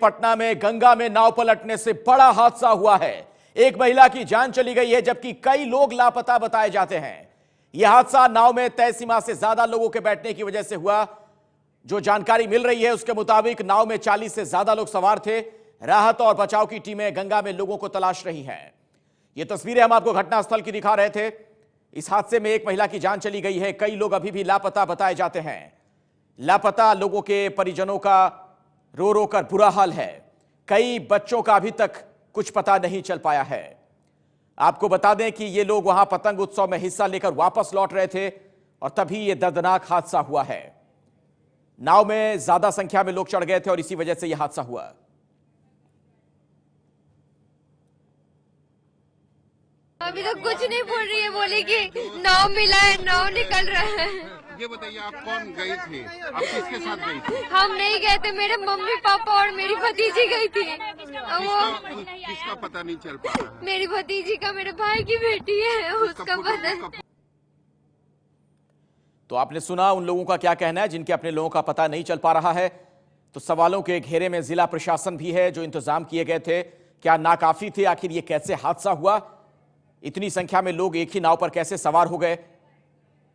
पटना में गंगा में नाव पलटने से बड़ा हादसा हुआ है। एक महिला की जान चली गई है जबकि कई लोग लापता बताए जाते हैं। यह हादसा नाव में तय सीमा से ज्यादा लोगों के बैठने की वजह से हुआ। जो जानकारी मिल रही है उसके मुताबिक नाव में 40 से ज्यादा लोग सवार थे। राहत और बचाव की टीमें गंगा में लोगों को तलाश रही हैं। ये तस्वीरें हम आपको घटनास्थल की दिखा रहे थे। इस हादसे में एक महिला की जान चली गई है। कई लोग अभी भी लापता बताए जाते हैं। लापता लोगों के परिजनों का रो रो कर बुरा हाल है। कई बच्चों का अभी तक कुछ पता नहीं चल पाया है। आपको बता दें कि ये लोग वहां पतंग उत्सव में हिस्सा लेकर वापस लौट रहे थे और तभी यह दर्दनाक हादसा हुआ है। नाव में ज्यादा संख्या में लोग चढ़ गए थे और इसी वजह से यह हादसा हुआ। अभी तक कुछ नहीं बोल रही है, बोली कि नाव मिला है, नाव निकल रहा है। ये बताइए आप कौन गई थी, आप किसके साथ गई थी? हम नहीं गए थे, मेरे मम्मी पापा और मेरी भतीजी गई थी। किसका पता नहीं चल पा रहा है? मेरी भतीजी का, मेरे भाई की बेटी है, उसका पता। तो आपने सुना उन लोगों का क्या कहना है जिनके अपने लोगों का पता नहीं चल पा रहा है। तो सवालों के घेरे में जिला प्रशासन भी है। जो इंतजाम किए गए थे क्या नाकाफी थे? आखिर ये कैसे हादसा हुआ? इतनी संख्या में लोग एक ही नाव पर कैसे सवार हो गए?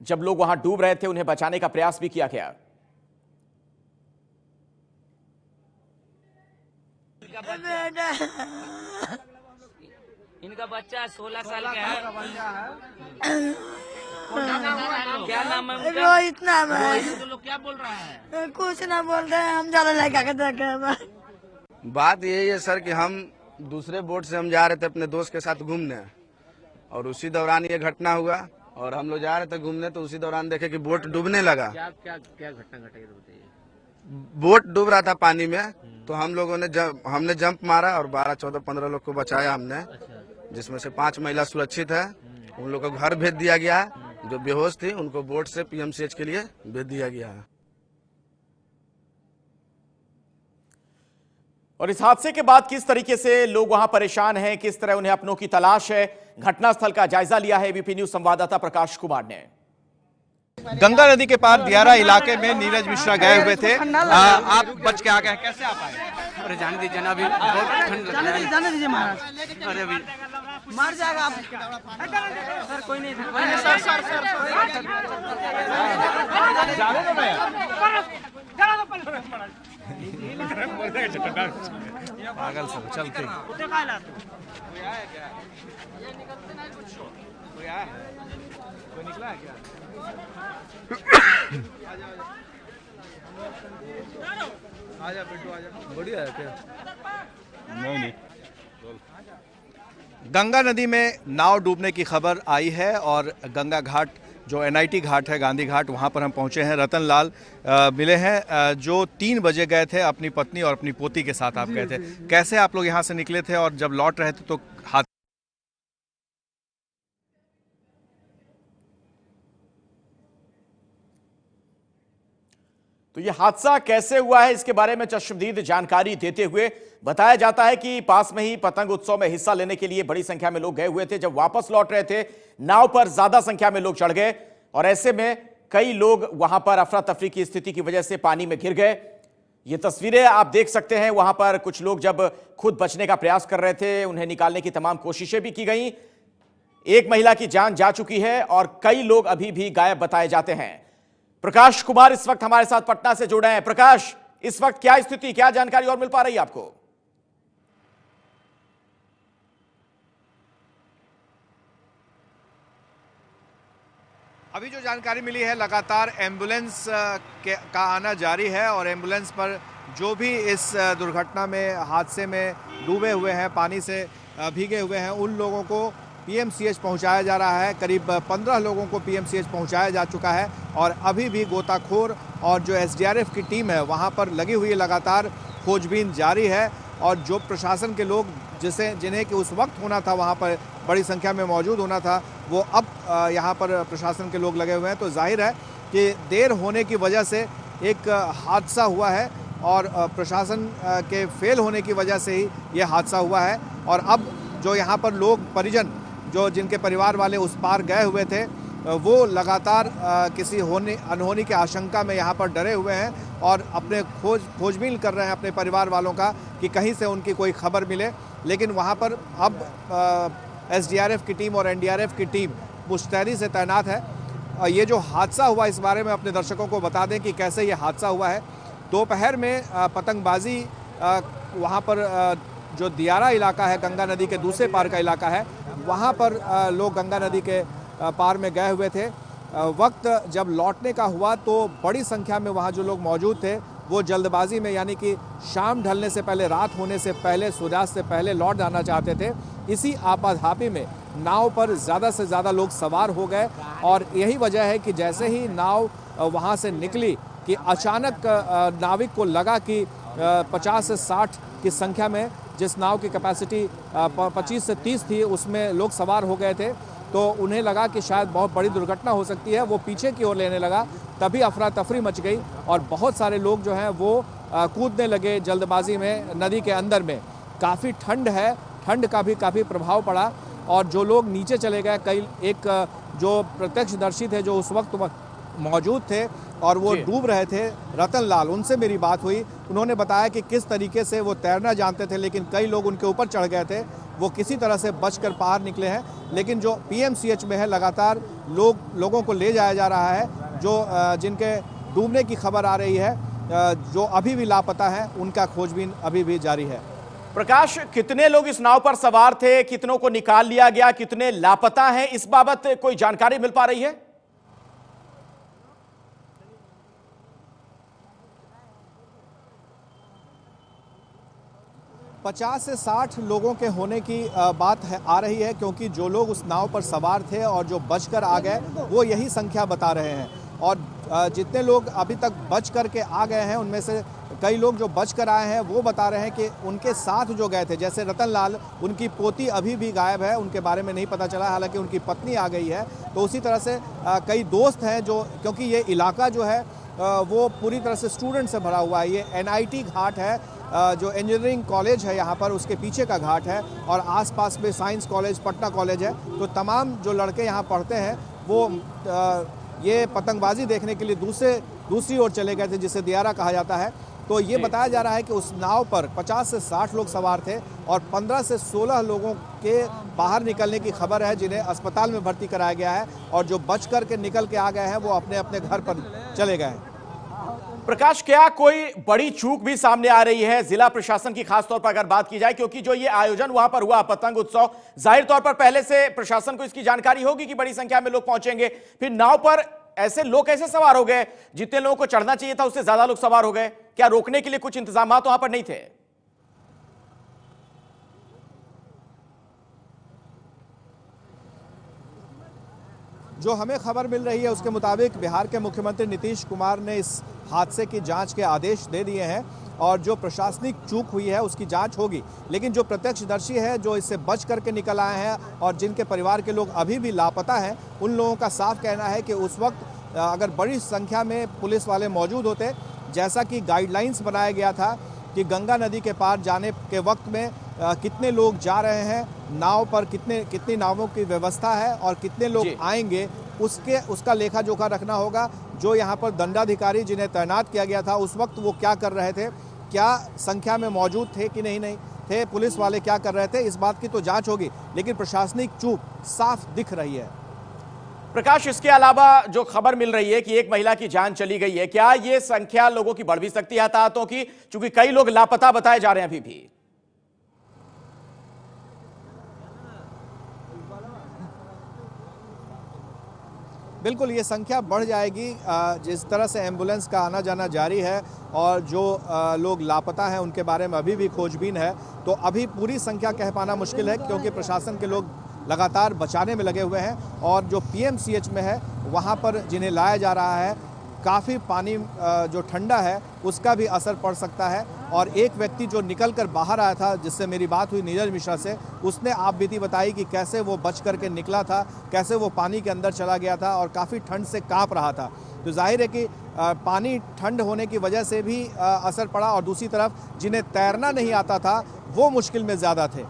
जब लोग वहां डूब रहे थे उन्हें बचाने का प्रयास भी किया गया। इनका बच्चा 16 साल का है। क्या नाम है? रोहित नाम है। तो लोग क्या बोल रहा है? कुछ ना बोल रहे हैं, हम ज्यादा लड़का के देखे। बात यही है सर कि हम दूसरे बोट से हम जा रहे थे अपने दोस्त के साथ घूमने और उसी दौरान ये घटना हुआ और हम लोग जा रहे थे घूमने तो उसी दौरान देखे कि बोट डूबने लगा। क्या घटना घटी बताइए। बोट डूब रहा था पानी में तो हम लोगों ने हमने जंप मारा और 12, 14, 15 लोग को बचाया हमने, जिसमें से 5 महिला सुरक्षित है। उन लोग को घर भेज दिया गया है। जो बेहोश थी उनको बोट से पीएमसीएच के लिए भेज दिया गया है। और इस हादसे के बाद किस तरीके से लोग वहां परेशान हैं, किस तरह उन्हें अपनों की तलाश है, घटनास्थल का जायजा लिया है एबीपी न्यूज संवाददाता प्रकाश कुमार ने। गंगा नदी के पार दियारा इलाके में नीरज मिश्रा गए हुए थे। आप बच के आ गए, कैसे आप आए? अरे जाने दीजिए ना, अभी बहुत ठंड लग रहा है। जाने दीजिए महाराज। अरे अभी मार जाएगा आप। सर कोई नहीं था। पागल सब चलते कोई निकला है क्या? आजा बिट्टू आजा। बढ़िया है क्या? नहीं। गंगा नदी में नाव डूबने की खबर आई है और गंगा घाट जो एनआईटी घाट है, गांधी घाट, वहां पर हम पहुंचे हैं। रतन लाल मिले हैं जो 3 बजे गए थे अपनी पत्नी और अपनी पोती के साथ। आप गए थे, कैसे आप लोग यहां से निकले थे और जब लौट रहे थे तो हाथ? तो यह हादसा कैसे हुआ है इसके बारे में चश्मदीद जानकारी देते हुए बताया जाता है कि पास में ही पतंग उत्सव में हिस्सा लेने के लिए बड़ी संख्या में लोग गए हुए थे। जब वापस लौट रहे थे नाव पर ज्यादा संख्या में लोग चढ़ गए और ऐसे में कई लोग वहां पर अफरा तफरी की स्थिति की वजह से पानी में गिर गए। ये तस्वीरें आप देख सकते हैं। वहां पर कुछ लोग जब खुद बचने का प्रयास कर रहे थे, उन्हें निकालने की तमाम कोशिशें भी की गई। एक महिला की जान जा चुकी है और कई लोग अभी भी गायब बताए जाते हैं। प्रकाश कुमार इस वक्त हमारे साथ पटना से जुड़े हैं। प्रकाश, इस वक्त क्या स्थिति, क्या जानकारी और मिल पा रही है आपको? अभी जो जानकारी मिली है, लगातार एम्बुलेंस का आना जारी है और एम्बुलेंस पर जो भी इस दुर्घटना में, हादसे में डूबे हुए हैं, पानी से भीगे हुए हैं, उन लोगों को पीएमसीएच पहुंचाया जा रहा है। करीब 15 लोगों को पीएमसीएच पहुंचाया जा चुका है और अभी भी गोताखोर और जो एसडीआरएफ की टीम है वहां पर लगी हुई है। लगातार खोजबीन जारी है और जो प्रशासन के लोग जिन्हें कि उस वक्त होना था वहां पर बड़ी संख्या में मौजूद होना था, वो अब यहाँ पर प्रशासन के लोग लगे हुए हैं। तो जाहिर है कि देर होने की वजह से एक हादसा हुआ है और प्रशासन के फेल होने की वजह से ही ये हादसा हुआ है। और अब जो यहाँ पर लोग परिजन जो जिनके परिवार वाले उस पार गए हुए थे वो लगातार किसी अनहोनी की आशंका में यहाँ पर डरे हुए हैं और अपने खोजबीन कर रहे हैं अपने परिवार वालों का कि कहीं से उनकी कोई खबर मिले। लेकिन वहाँ पर अब एसडीआरएफ की टीम और एनडीआरएफ की टीम मुस्तैदी से तैनात है। ये जो हादसा हुआ इस बारे में अपने दर्शकों को बता दें कि कैसे ये हादसा हुआ है। दोपहर में पतंगबाजी वहाँ पर जो दियारा इलाका है, गंगा नदी के दूसरे पार का इलाका है, वहाँ पर लोग गंगा नदी के पार में गए हुए थे। वक्त जब लौटने का हुआ तो बड़ी संख्या में वहाँ जो लोग मौजूद थे वो जल्दबाजी में, यानी कि शाम ढलने से पहले, रात होने से पहले, सूर्यास्त से पहले लौट जाना चाहते थे। इसी आपाधापी में नाव पर ज़्यादा से ज़्यादा लोग सवार हो गए और यही वजह है कि जैसे ही नाव वहाँ से निकली कि अचानक नाविक को लगा कि 50 से 60 की संख्या में, जिस नाव की कैपेसिटी 25 से 30 थी, उसमें लोग सवार हो गए थे। तो उन्हें लगा कि शायद बहुत बड़ी दुर्घटना हो सकती है। वो पीछे की ओर लेने लगा, तभी अफरा तफरी मच गई और बहुत सारे लोग जो हैं वो कूदने लगे जल्दबाजी में नदी के अंदर में। काफ़ी ठंड है, ठंड का भी काफ़ी प्रभाव पड़ा और जो लोग नीचे चले गए, कई एक जो प्रत्यक्षदर्शी थे जो उस वक्त मौजूद थे और वो डूब रहे थे, रतन लाल, उनसे मेरी बात हुई। उन्होंने बताया कि किस तरीके से वो तैरना जानते थे, लेकिन कई लोग उनके ऊपर चढ़ गए थे। वो किसी तरह से बचकर बाहर निकले हैं, लेकिन जो पीएमसीएच में है लगातार लोगों को ले जाया जा रहा है। जो जिनके डूबने की खबर आ रही है, जो अभी भी लापता हैं, उनका खोजबीन अभी भी जारी है। प्रकाश, कितने लोग इस नाव पर सवार थे, कितनों को निकाल लिया गया, कितने लापता हैं, इस बाबत कोई जानकारी मिल पा रही है? पचास से 60 लोगों के होने की बात आ रही है, क्योंकि जो लोग उस नाव पर सवार थे और जो बचकर आ गए वो यही संख्या बता रहे हैं। और जितने लोग अभी तक बच कर के आ गए हैं, उनमें से कई लोग जो बच कर आए हैं वो बता रहे हैं कि उनके साथ जो गए थे, जैसे रतन लाल, उनकी पोती अभी भी गायब है, उनके बारे में नहीं पता चला, हालांकि उनकी पत्नी आ गई है। तो उसी तरह से कई दोस्त हैं जो, क्योंकि ये इलाका जो है वो पूरी तरह से स्टूडेंट से भरा हुआ है। ये एनआईटी घाट है, जो इंजीनियरिंग कॉलेज है यहाँ पर, उसके पीछे का घाट है और आसपास में साइंस कॉलेज, पटना कॉलेज है। तो तमाम जो लड़के यहाँ पढ़ते हैं वो ये पतंगबाजी देखने के लिए दूसरी ओर चले गए थे, जिसे दियारा कहा जाता है। तो ये बताया जा रहा है कि उस नाव पर 50 से 60 लोग सवार थे और 15 से 16 लोगों के बाहर निकलने की खबर है, जिन्हें अस्पताल में भर्ती कराया गया है और जो बच कर के निकल के आ गए हैं वो अपने अपने घर पर चले गए हैं। प्रकाश, क्या कोई बड़ी चूक भी सामने आ रही है जिला प्रशासन की, खासतौर पर अगर बात की जाए, क्योंकि जो ये आयोजन वहां पर हुआ पतंग उत्सव, जाहिर तौर पर पहले से प्रशासन को इसकी जानकारी होगी कि बड़ी संख्या में लोग पहुंचेंगे, फिर नाव पर ऐसे लोग कैसे सवार हो गए? जितने लोगों को चढ़ना चाहिए था उससे ज्यादा लोग सवार हो गए। क्या रोकने के लिए कुछ इंतजाम वहां पर नहीं थे? जो हमें खबर मिल रही है उसके मुताबिक बिहार के मुख्यमंत्री नीतीश कुमार ने इस हादसे की जांच के आदेश दे दिए हैं और जो प्रशासनिक चूक हुई है उसकी जांच होगी। लेकिन जो प्रत्यक्षदर्शी है, जो इससे बच करके निकल आए हैं और जिनके परिवार के लोग अभी भी लापता हैं, उन लोगों का साफ कहना है कि उस वक्त अगर बड़ी संख्या में पुलिस वाले मौजूद होते, जैसा कि गाइडलाइंस बनाया गया था कि गंगा नदी के पार जाने के वक्त में कितने लोग जा रहे हैं, नाव पर कितनी नावों की व्यवस्था है और कितने लोग आएंगे, उसका लेखा जोखा रखना होगा। जो यहाँ पर दंडाधिकारी जिन्हें तैनात किया गया था, उस वक्त वो क्या कर रहे थे, क्या संख्या में मौजूद थे कि नहीं थे, पुलिस वाले क्या कर रहे थे, इस बात की तो जांच होगी। लेकिन प्रशासनिक चूक साफ दिख रही है। प्रकाश, इसके अलावा जो खबर मिल रही है कि एक महिला की जान चली गई है, क्या ये संख्या लोगों की बढ़ भी सकती है हताहतों की, क्योंकि कई लोग लापता बताए जा रहे हैं अभी भी? बिल्कुल, ये संख्या बढ़ जाएगी। जिस तरह से एम्बुलेंस का आना जाना जारी है और जो लोग लापता हैं उनके बारे में अभी भी खोजबीन है, तो अभी पूरी संख्या कह पाना मुश्किल है, क्योंकि प्रशासन के लोग लगातार बचाने में लगे हुए हैं। और जो पीएमसीएच में है वहाँ पर जिन्हें लाया जा रहा है, काफ़ी पानी जो ठंडा है उसका भी असर पड़ सकता है। और एक व्यक्ति जो निकल कर बाहर आया था, जिससे मेरी बात हुई नीरज मिश्रा से, उसने आप बीती बताई कि कैसे वो बच करके निकला था, कैसे वो पानी के अंदर चला गया था और काफ़ी ठंड से काँप रहा था। तो जाहिर है कि पानी ठंड होने की वजह से भी असर पड़ा और दूसरी तरफ जिन्हें तैरना नहीं आता था वो मुश्किल में ज़्यादा थे।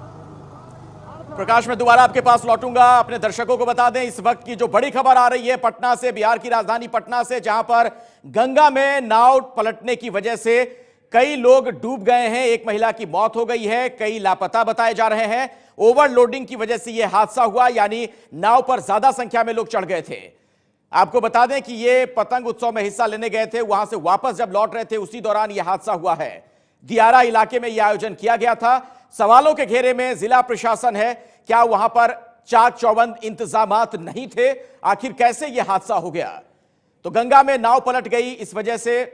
प्रकाश, मैं दोबारा आपके पास लौटूंगा। अपने दर्शकों को बता दें, इस वक्त की जो बड़ी खबर आ रही है पटना से, बिहार की राजधानी पटना से, जहां पर गंगा में नाव पलटने की वजह से कई लोग डूब गए हैं। एक महिला की मौत हो गई है, कई लापता बताए जा रहे हैं। ओवरलोडिंग की वजह से यह हादसा हुआ, यानी नाव पर ज्यादा संख्या में लोग चढ़ गए थे। आपको बता दें कि ये पतंग उत्सव में हिस्सा लेने गए थे, वहां से वापस जब लौट रहे थे उसी दौरान यह हादसा हुआ है। दियारा इलाके में यह आयोजन किया गया था। सवालों के घेरे में जिला प्रशासन है, क्या वहां पर चाक चौबंद इंतजामात नहीं थे? आखिर कैसे यह हादसा हो गया? तो गंगा में नाव पलट गई, इस वजह से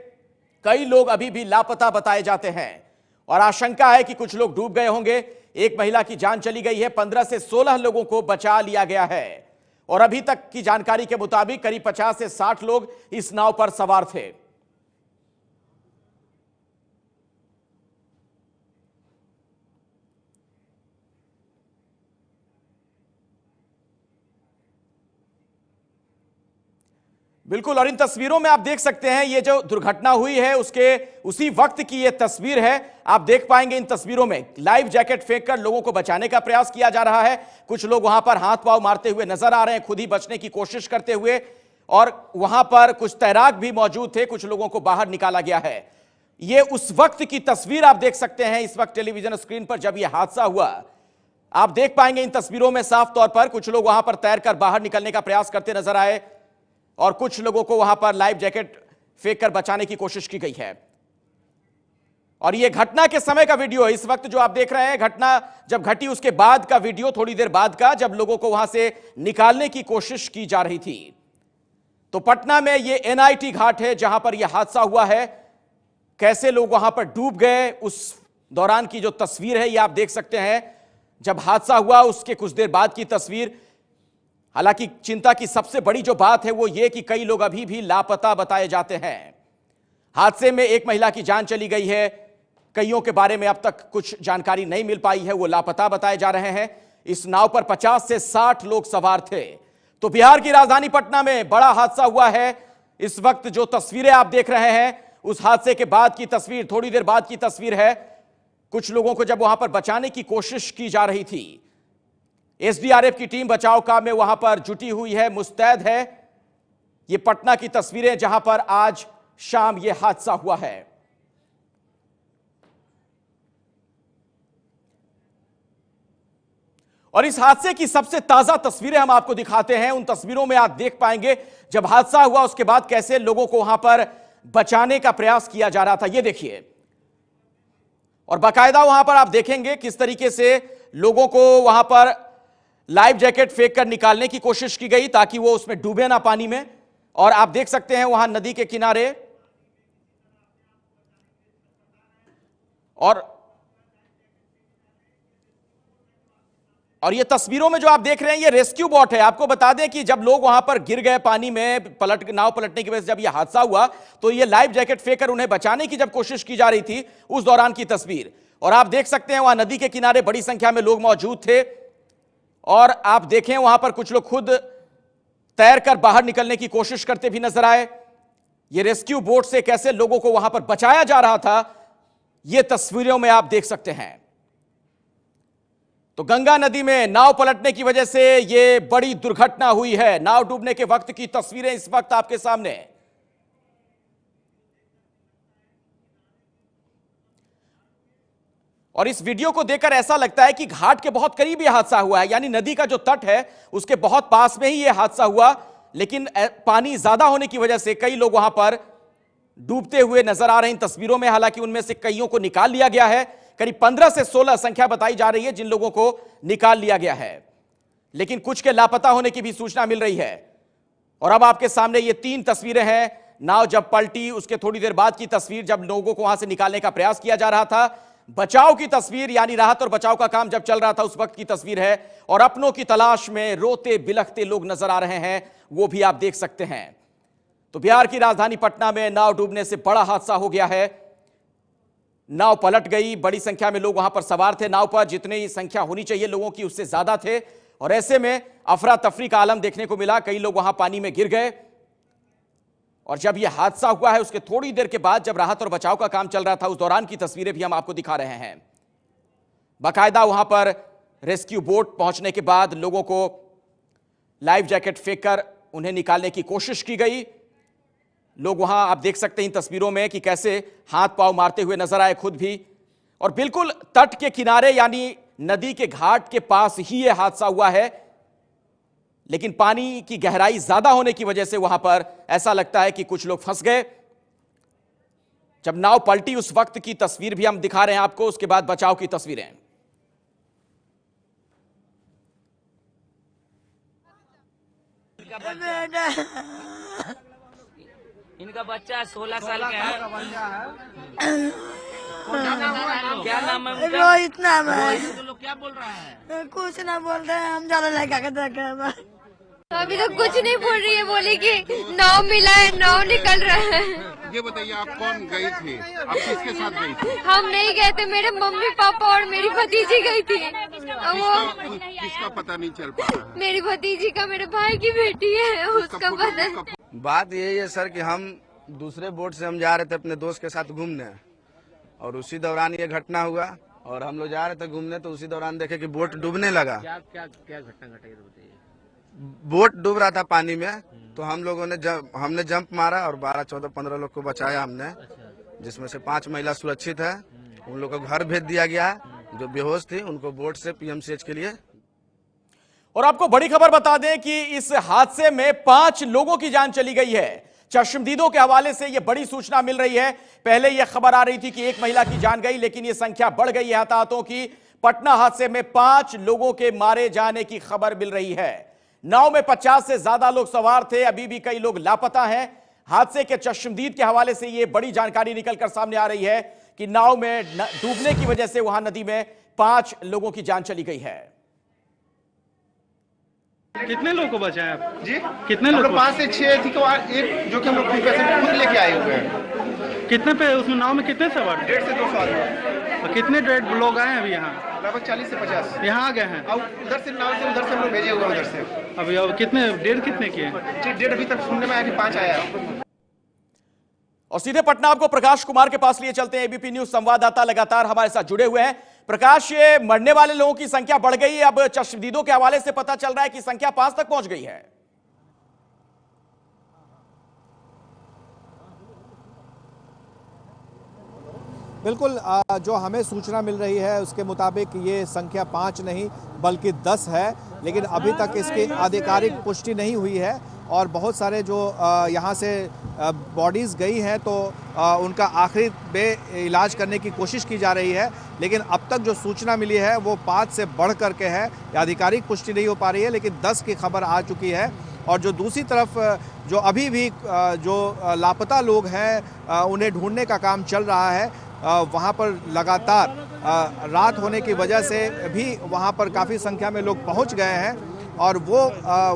कई लोग अभी भी लापता बताए जाते हैं और आशंका है कि कुछ लोग डूब गए होंगे। एक महिला की जान चली गई है, 15 से 16 लोगों को बचा लिया गया है और अभी तक की जानकारी के मुताबिक करीब 50 से 60 लोग इस नाव पर सवार थे। बिल्कुल, और इन तस्वीरों में आप देख सकते हैं ये जो दुर्घटना हुई है उसके उसी वक्त की ये तस्वीर है। आप देख पाएंगे इन तस्वीरों में लाइफ जैकेट फेंककर लोगों को बचाने का प्रयास किया जा रहा है। कुछ लोग वहां पर हाथ पांव मारते हुए नजर आ रहे हैं, खुद ही बचने की कोशिश करते हुए, और वहां पर कुछ तैराक भी मौजूद थे। कुछ लोगों को बाहर निकाला गया है। ये उस वक्त की तस्वीर आप देख सकते हैं इस वक्त टेलीविजन स्क्रीन पर, जब यह हादसा हुआ। आप देख पाएंगे इन तस्वीरों में साफ तौर पर कुछ लोग वहां पर तैरकर बाहर निकलने का प्रयास करते नजर आए और कुछ लोगों को वहां पर लाइफ जैकेट फेंककर बचाने की कोशिश की गई है। और यह घटना के समय का वीडियो है, इस वक्त जो आप देख रहे हैं घटना जब घटी उसके बाद का वीडियो, थोड़ी देर बाद का, जब लोगों को वहां से निकालने की कोशिश की जा रही थी। तो पटना में यह एनआईटी घाट है जहां पर यह हादसा हुआ है। कैसे लोग वहां पर डूब गए उस दौरान की जो तस्वीर है यह आप देख सकते हैं। जब हादसा हुआ उसके कुछ देर बाद की तस्वीर। हालांकि चिंता की सबसे बड़ी जो बात है वो ये कि कई लोग अभी भी लापता बताए जाते हैं। हादसे में एक महिला की जान चली गई है, कईयों के बारे में अब तक कुछ जानकारी नहीं मिल पाई है, वो लापता बताए जा रहे हैं। इस नाव पर 50 से 60 लोग सवार थे। तो बिहार की राजधानी पटना में बड़ा हादसा हुआ है। इस वक्त जो तस्वीरें आप देख रहे हैं उस हादसे के बाद की तस्वीर, थोड़ी देर बाद की तस्वीर है। कुछ लोगों को जब वहां पर बचाने की कोशिश की जा रही थी, एसडीआरएफ की टीम बचाव काम में वहां पर जुटी हुई है, मुस्तैद है। ये पटना की तस्वीरें जहां पर आज शाम यह हादसा हुआ है। और इस हादसे की सबसे ताजा तस्वीरें हम आपको दिखाते हैं। उन तस्वीरों में आप देख पाएंगे जब हादसा हुआ उसके बाद कैसे लोगों को वहां पर बचाने का प्रयास किया जा रहा था। ये देखिए, और बाकायदा वहां पर आप देखेंगे किस तरीके से लोगों को वहां पर लाइफ जैकेट फेंक कर निकालने की कोशिश की गई ताकि वो उसमें डूबे ना पानी में। और आप देख सकते हैं वहां नदी के किनारे और ये तस्वीरों में जो आप देख रहे हैं ये रेस्क्यू बोट है। आपको बता दें कि जब लोग वहां पर गिर गए पानी में, नाव पलटने की वजह से जब यह हादसा हुआ तो ये लाइफ जैकेट फेंककर उन्हें बचाने की जब कोशिश की जा रही थी उस दौरान की तस्वीर। और आप देख सकते हैं वहां नदी के किनारे बड़ी संख्या में लोग मौजूद थे और आप देखें वहां पर कुछ लोग खुद तैरकर बाहर निकलने की कोशिश करते भी नजर आए। ये रेस्क्यू बोट से कैसे लोगों को वहां पर बचाया जा रहा था ये तस्वीरों में आप देख सकते हैं। तो गंगा नदी में नाव पलटने की वजह से ये बड़ी दुर्घटना हुई है। नाव डूबने के वक्त की तस्वीरें इस वक्त आपके सामने। और इस वीडियो को देखकर ऐसा लगता है कि घाट के बहुत करीब यह हादसा हुआ है, यानी नदी का जो तट है उसके बहुत पास में ही यह हादसा हुआ। लेकिन पानी ज्यादा होने की वजह से कई लोग वहां पर डूबते हुए नजर आ रहे हैं तस्वीरों में। हालांकि उनमें से कईयों को निकाल लिया गया है। करीब 15 से 16 संख्या बताई जा रही है जिन लोगों को निकाल लिया गया है, लेकिन कुछ के लापता होने की भी सूचना मिल रही है। और अब आपके सामने ये 3 तस्वीरें हैं। नाव जब पलटी उसके थोड़ी देर बाद की तस्वीर जब लोगों को वहां से निकालने का प्रयास किया जा रहा था। बचाव की तस्वीर यानी राहत और बचाव का काम जब चल रहा था उस वक्त की तस्वीर है। और अपनों की तलाश में रोते बिलखते लोग नजर आ रहे हैं, वो भी आप देख सकते हैं। तो बिहार की राजधानी पटना में नाव डूबने से बड़ा हादसा हो गया है। नाव पलट गई, बड़ी संख्या में लोग वहां पर सवार थे। नाव पर जितनी संख्या होनी चाहिए लोगों की उससे ज्यादा थे और ऐसे में अफरा तफरी का आलम देखने को मिला। कई लोग वहां पानी में गिर गए और जब यह हादसा हुआ है उसके थोड़ी देर के बाद जब राहत और बचाव का काम चल रहा था उस दौरान की तस्वीरें भी हम आपको दिखा रहे हैं। बाकायदा वहां पर रेस्क्यू बोट पहुंचने के बाद लोगों को लाइफ जैकेट फेंककर उन्हें निकालने की कोशिश की गई। लोग वहां आप देख सकते हैं इन तस्वीरों में कि कैसे हाथ पांव मारते हुए नजर आए खुद भी, और बिल्कुल तट के किनारे यानी नदी के घाट के पास ही यह हादसा हुआ है। लेकिन पानी की गहराई ज्यादा होने की वजह से वहां पर ऐसा लगता है कि कुछ लोग फंस गए। जब नाव पलटी उस वक्त की तस्वीर भी हम दिखा रहे हैं आपको, उसके बाद बचाव की तस्वीरें। इनका बच्चा 16 साल का है। क्या नाम है उनका? रोहित नाम है। तो लोग क्या बोल रहा है? कुछ ना बोल रहे हैं, हम ज्यादा लड़का के देखे। अभी तो कुछ नहीं बोल रही है, बोली कि नाव मिला है, नाव निकल रहा है। ये बताइए आप कौन गई थी, आप किसके साथ गई थी? हम नहीं गए थे, मेरे मम्मी पापा और मेरी भतीजी गई थी। वो किसका पता नहीं चल पा रहा है? मेरी भतीजी का, मेरे भाई की बेटी है, उसका पता। बात यही है सर कि हम दूसरे बोट से हम जा रहे थे अपने दोस्त के साथ घूमने, और उसी दौरान ये घटना हुआ। और हम लोग जा रहे थे घूमने तो उसी दौरान देखे कि बोट डूबने लगा। क्या क्या क्या घटना घटी तो बताइए। बोट डूब रहा था पानी में, तो हम लोगों ने हमने जंप मारा और 12, 14, 15 लोग को बचाया हमने, जिसमें से 5 महिला सुरक्षित है। उन लोग को घर भेज दिया गया है। जो बेहोश थी उनको बोट से पीएमसीएच के लिए। और आपको बड़ी खबर बता दें कि इस हादसे में 5 लोगों की जान चली गई है। चश्मदीदों के हवाले से यह बड़ी सूचना मिल रही है। पहले यह खबर आ रही थी कि एक महिला की जान गई, लेकिन यह संख्या बढ़ गई है हताहतों की। पटना हादसे में 5 लोगों के मारे जाने की खबर मिल रही है। नाव में 50 से ज्यादा लोग सवार थे, अभी भी कई लोग लापता हैं। हादसे के चश्मदीद के हवाले से यह बड़ी जानकारी निकलकर सामने आ रही है कि नाव में डूबने की वजह से वहां नदी में 5 लोगों की जान चली गई है। कितने लोग को बचाए आप जी? कितने लोग? 5 से 6 थी, एक जो कि हम लोग खुद लेके आए हुए हैं। कितने पे उसमें नाव में कितने सवार? 150 से 200 आदमी। और कितने डेढ़ लोग आए हैं अभी यहाँ? लगभग 40 से 50 यहाँ आ गए हैं। अब उधर से नाव से उधर से हम लोग भेजे हुए हैं उधर से। अभी अब कितने डेढ़ कितने किए? जी, 1.5 अभी तक सुनने में आया कि 5 आया है। और सीधे पटना आपको प्रकाश कुमार के पास लिए चलते हैं। एबीपी न्यूज संवाददाता लगातार हमारे साथ जुड़े हुए हैं। प्रकाश, ये मरने वाले लोगों की संख्या बढ़ गई है, अब चश्मदीदों के हवाले से पता चल रहा है कि संख्या 5 तक पहुंच गई है। बिल्कुल, जो हमें सूचना मिल रही है उसके मुताबिक ये संख्या 5 नहीं बल्कि 10 है, लेकिन अभी तक इसकी आधिकारिक पुष्टि नहीं हुई है। और बहुत सारे जो यहाँ से बॉडीज़ गई हैं तो उनका आखिरी में इलाज करने की कोशिश की जा रही है, लेकिन अब तक जो सूचना मिली है वो 5 से बढ़ करके है। आधिकारिक पुष्टि नहीं हो पा रही है, लेकिन 10 की खबर आ चुकी है। और जो दूसरी तरफ जो अभी भी जो लापता लोग हैं उन्हें ढूंढने का काम चल रहा है। वहाँ पर लगातार रात होने की वजह से भी वहाँ पर काफ़ी संख्या में लोग पहुँच गए हैं, और वो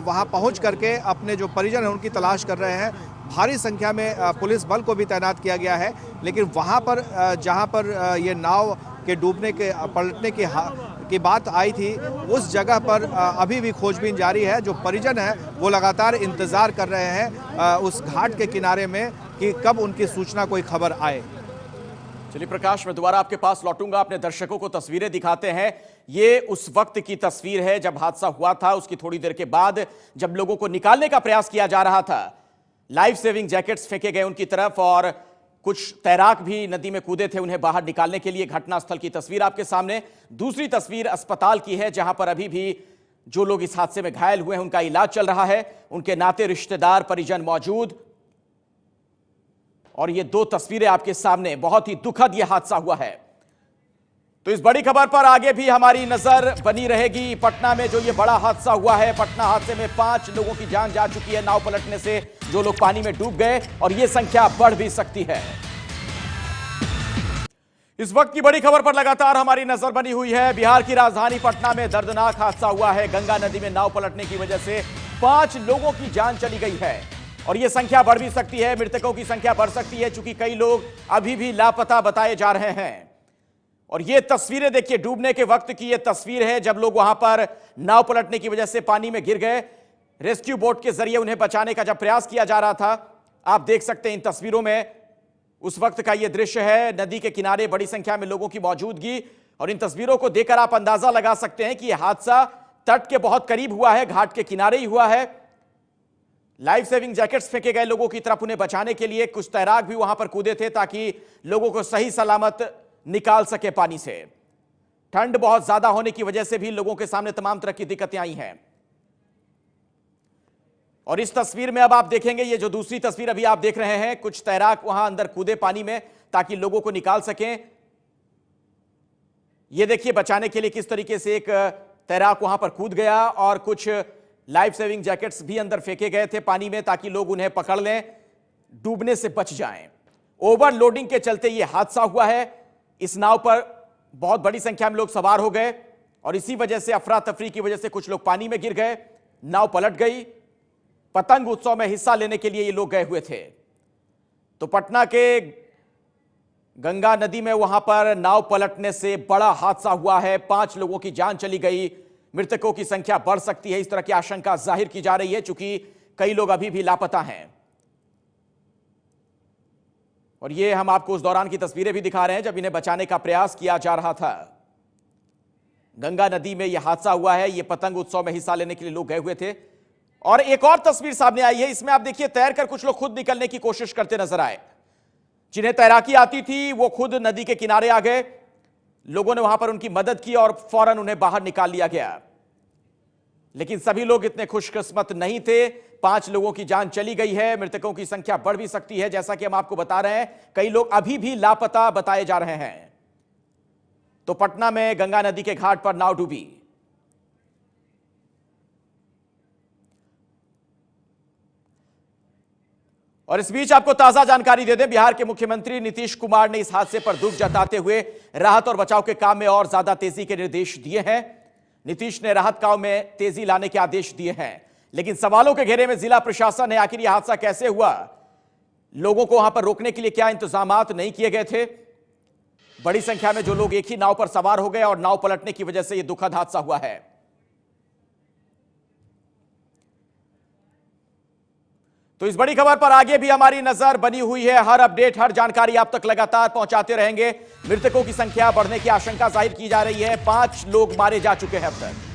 वहाँ पहुँच करके अपने जो परिजन हैं उनकी तलाश कर रहे हैं। भारी संख्या में पुलिस बल को भी तैनात किया गया है, लेकिन वहाँ पर जहाँ पर ये नाव के डूबने के पलटने की बात आई थी, उस जगह पर अभी भी खोजबीन जारी है। जो परिजन हैं वो लगातार इंतज़ार कर रहे हैं उस घाट के किनारे में कि कब उनकी सूचना कोई खबर आए। चलिए प्रकाश, मैं दोबारा आपके पास लौटूंगा। अपने दर्शकों को तस्वीरें दिखाते हैं। ये उस वक्त की तस्वीर है जब हादसा हुआ था, उसकी थोड़ी देर के बाद जब लोगों को निकालने का प्रयास किया जा रहा था। लाइफ सेविंग जैकेट्स फेंके गए उनकी तरफ, और कुछ तैराक भी नदी में कूदे थे उन्हें बाहर निकालने के लिए। घटनास्थल की तस्वीर आपके सामने। दूसरी तस्वीर अस्पताल की है, जहां पर अभी भी जो लोग इस हादसे में घायल हुए हैं उनका इलाज चल रहा है, उनके नाते रिश्तेदार परिजन मौजूद। और ये 2 तस्वीरें आपके सामने। बहुत ही दुखद यह हादसा हुआ है। तो इस बड़ी खबर पर आगे भी हमारी नजर बनी रहेगी। पटना में जो ये बड़ा हादसा हुआ है, पटना हादसे में 5 लोगों की जान जा चुकी है नाव पलटने से, जो लोग पानी में डूब गए, और ये संख्या बढ़ भी सकती है। इस वक्त की बड़ी खबर पर लगातार हमारी नजर बनी हुई है। बिहार की राजधानी पटना में दर्दनाक हादसा हुआ है। गंगा नदी में नाव पलटने की वजह से 5 लोगों की जान चली गई है, और यह संख्या बढ़ भी सकती है। मृतकों की संख्या बढ़ सकती है, चूंकि कई लोग अभी भी लापता बताए जा रहे हैं। और ये तस्वीरें देखिए, डूबने के वक्त की ये तस्वीर है जब लोग वहां पर नाव पलटने की वजह से पानी में गिर गए। रेस्क्यू बोट के जरिए उन्हें बचाने का जब प्रयास किया जा रहा था, आप देख सकते हैं इन तस्वीरों में उस वक्त का यह दृश्य है। नदी के किनारे बड़ी संख्या में लोगों की मौजूदगी, और इन तस्वीरों को देखकर आप अंदाजा लगा सकते हैं कि यह हादसा तट के बहुत करीब हुआ है, घाट के किनारे ही हुआ है। लाइफ सेविंग जैकेट्स फेंके गए लोगों की तरफ, उन्हें बचाने के लिए कुछ तैराक भी वहां पर कूदे थे ताकि लोगों को सही सलामत निकाल सके पानी से। ठंड बहुत ज्यादा होने की वजह से भी लोगों के सामने तमाम तरह की दिक्कतें आई हैं। और इस तस्वीर में अब आप देखेंगे, ये जो दूसरी तस्वीर अभी आप देख रहे हैं, कुछ तैराक वहां अंदर कूदे पानी में ताकि लोगों को निकाल सकें। ये देखिए बचाने के लिए किस तरीके से एक तैराक वहां पर कूद गया और कुछ लाइफ सेविंग जैकेट्स भी अंदर फेंके गए थे पानी में ताकि लोग उन्हें पकड़ लें, डूबने से बच जाएं। ओवरलोडिंग के चलते यह हादसा हुआ है। इस नाव पर बहुत बड़ी संख्या में लोग सवार हो गए और इसी वजह से अफरा तफरी की वजह से कुछ लोग पानी में गिर गए, नाव पलट गई। पतंग उत्सव में हिस्सा लेने के लिए ये लोग गए हुए थे। तो पटना के गंगा नदी में वहां पर नाव पलटने से बड़ा हादसा हुआ है। 5 लोगों की जान चली गई, मृतकों की संख्या बढ़ सकती है, इस तरह की आशंका जाहिर की जा रही है, चूंकि कई लोग अभी भी लापता हैं। और ये हम आपको उस दौरान की तस्वीरें भी दिखा रहे हैं जब इन्हें बचाने का प्रयास किया जा रहा था। गंगा नदी में यह हादसा हुआ है। ये पतंग उत्सव में हिस्सा लेने के लिए लोग गए हुए थे। और एक और तस्वीर सामने आई है, इसमें आप देखिए तैरकर कुछ लोग खुद निकलने की कोशिश करते नजर आए। जिन्हें तैराकी आती थी वो खुद नदी के किनारे आ गए, लोगों ने वहां पर उनकी मदद की और फौरन उन्हें बाहर निकाल लिया गया। लेकिन सभी लोग इतने खुशकिस्मत नहीं थे। 5 लोगों की जान चली गई है, मृतकों की संख्या बढ़ भी सकती है। जैसा कि हम आपको बता रहे हैं, कई लोग अभी भी लापता बताए जा रहे हैं। तो पटना में गंगा नदी के घाट पर नाव डूबी। और इस बीच आपको ताजा जानकारी दे दें, बिहार के मुख्यमंत्री नीतीश कुमार ने इस हादसे पर दुख जताते हुए राहत और बचाव के काम में और ज्यादा तेजी के निर्देश दिए हैं। नीतीश ने राहत काम में तेजी लाने के आदेश दिए हैं, लेकिन सवालों के घेरे में जिला प्रशासन है। आखिर यह हादसा कैसे हुआ, लोगों को वहां पर रोकने के लिए क्या इंतजामात नहीं किए गए थे? बड़ी संख्या में जो लोग एक ही नाव पर सवार हो गए और नाव पलटने की वजह से यह दुखद हादसा हुआ है। तो इस बड़ी खबर पर आगे भी हमारी नजर बनी हुई है। हर अपडेट, हर जानकारी आप तक लगातार पहुंचाते रहेंगे। मृतकों की संख्या बढ़ने की आशंका जाहिर की जा रही है। 5 लोग मारे जा चुके हैं अब तक।